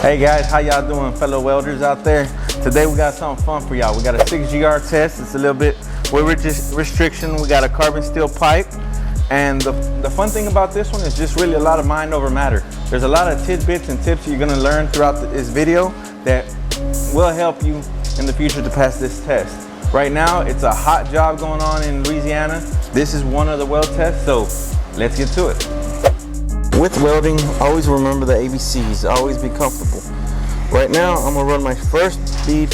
Hey guys, how y'all doing, fellow welders out there? Today we got something fun for y'all. We got a 6GR test. It's a little bit with restriction. We got a carbon steel pipe. And the fun thing about this one is just really a lot of mind over matter. There's a lot of tidbits and tips you're gonna learn throughout this video that will help you in the future to pass this test. Right now, it's a hot job going on in Louisiana. This is one of the weld tests, so let's get to it. With welding, always remember the ABCs, always be comfortable. Right now, I'm gonna run my first bead.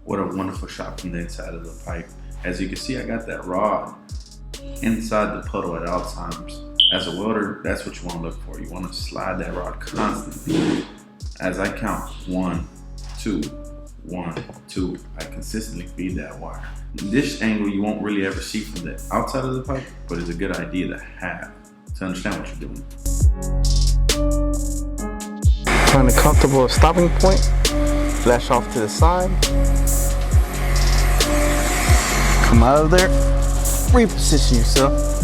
What a wonderful shot from the inside of the pipe. As you can see, I got that rod inside the puddle at all times. As a welder, that's what you wanna look for. You wanna slide that rod constantly. As I count, 1, 2, 1, 2, I consistently feed that wire. This angle you won't really ever see from the outside of the pipe, but it's a good idea to have to understand what you're doing. Find a comfortable stopping point, flash off to the side, come out of there, reposition yourself.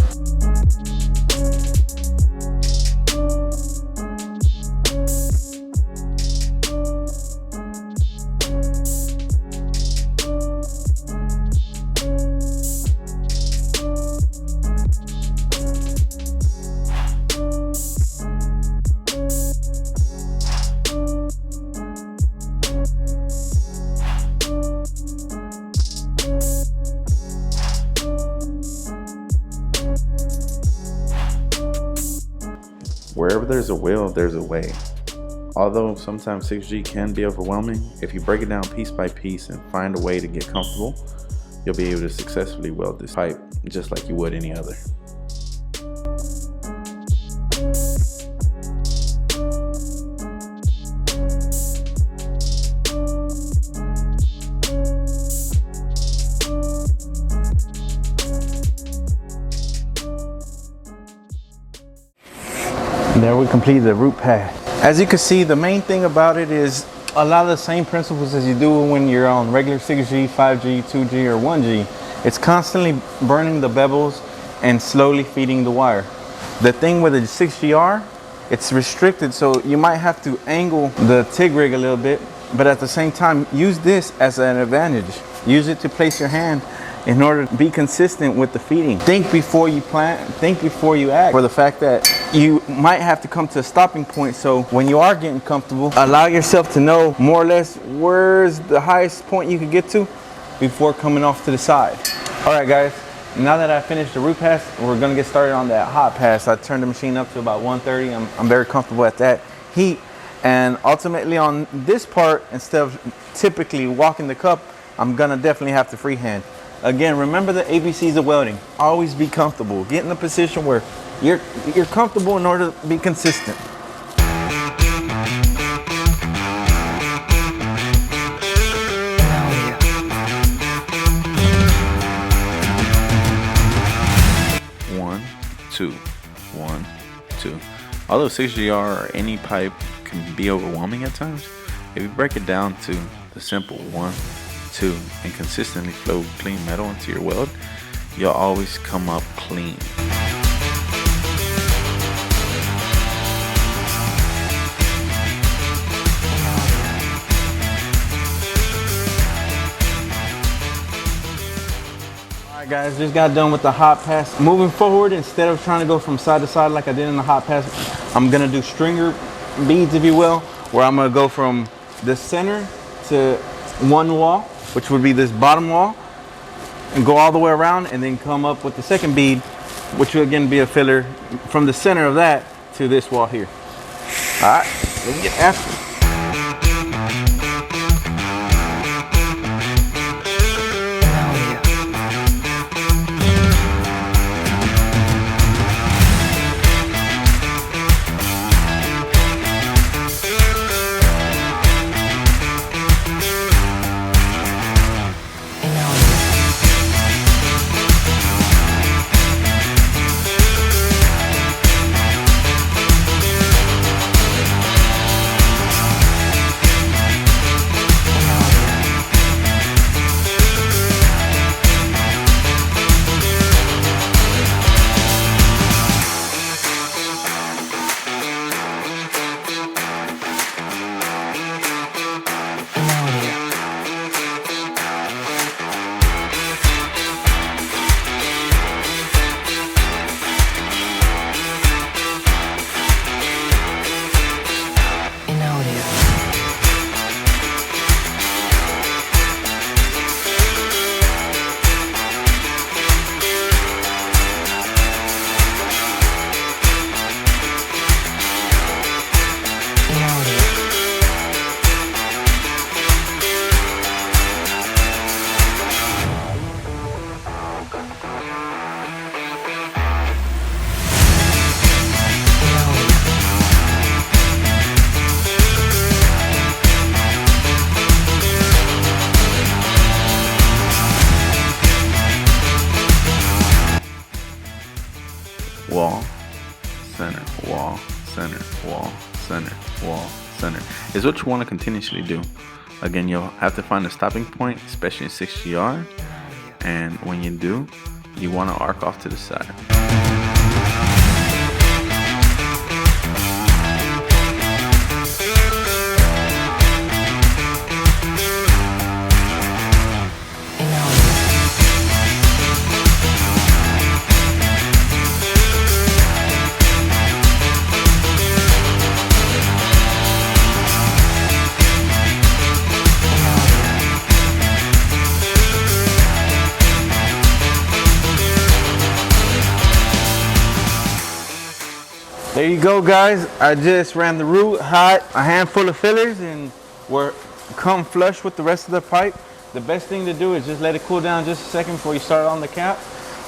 Wherever there's a will, there's a way. Although sometimes 6G can be overwhelming, if you break it down piece by piece and find a way to get comfortable, you'll be able to successfully weld this pipe just like you would any other. There we completed the root pass. As you can see, the main thing about it is a lot of the same principles as you do when you're on regular 6G, 5G, 2G, or 1G. It's constantly burning the bevels and slowly feeding the wire. The thing with the 6GR, it's restricted, so you might have to angle the TIG rig a little bit, but at the same time, use this as an advantage. Use it to place your hand in order to be consistent with the feeding. Think before you plan, think before you act, for the fact that you might have to come to a stopping point. So when you are getting comfortable, allow yourself to know more or less where's the highest point you could get to before coming off to the side. All right guys, now that I finished the root pass, we're gonna get started on that hot pass. I turned the machine up to about 130. I'm very comfortable at that heat. And ultimately on this part, instead of typically walking the cup, I'm gonna definitely have to freehand. Again, remember the ABCs of welding. Always be comfortable. Get in a position where you're comfortable in order to be consistent. One, two, 1, 2. Although 6GR or any pipe can be overwhelming at times, if you break it down to the simple 1, 2, and consistently flow clean metal into your weld, you'll always come up clean. Alright guys, just got done with the hot pass. Moving forward, instead of trying to go from side to side like I did in the hot pass, I'm gonna do stringer beads, if you will, where I'm gonna go from the center to one wall, which would be this bottom wall, and go all the way around and then come up with the second bead, which will again be a filler from the center of that to this wall here. All right, let's get after it. is what you want to continuously do. Again, you'll have to find a stopping point, especially in 6GR, and when you do, you want to arc off to the side. There you go, guys. I just ran the root hot, a handful of fillers, and we're come flush with the rest of the pipe. The best thing to do is just let it cool down just a second before you start on the cap.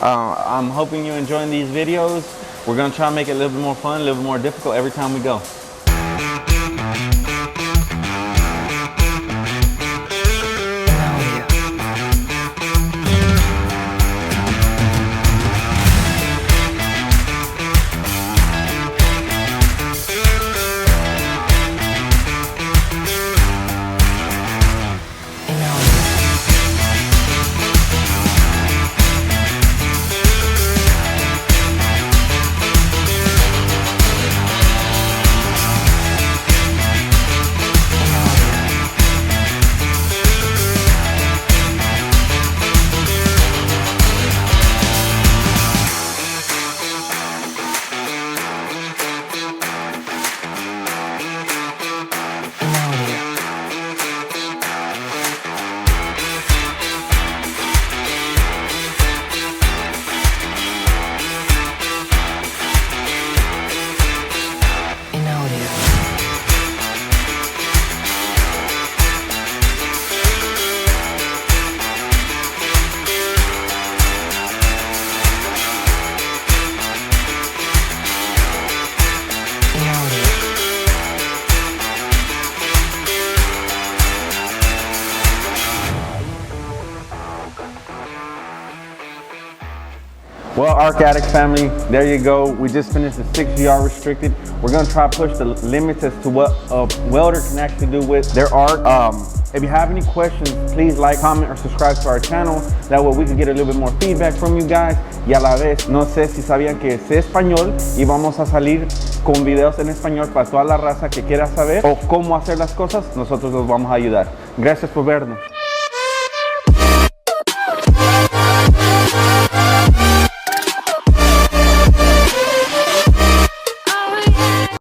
I'm hoping you're enjoying these videos. We're gonna try to make it a little bit more fun, a little bit more difficult every time we go. Well, Arc Addict family, there you go. We just finished the 6GR restricted. We're gonna try to push the limits as to what a welder can actually do with their arc. If you have any questions, please like, comment, or subscribe to our channel. That way we can get a little bit more feedback from you guys. Y a la vez, no sé si sabían que sé español y vamos a salir con videos en español para toda la raza que quiera saber o cómo hacer las cosas. Nosotros los vamos a ayudar. Gracias por vernos.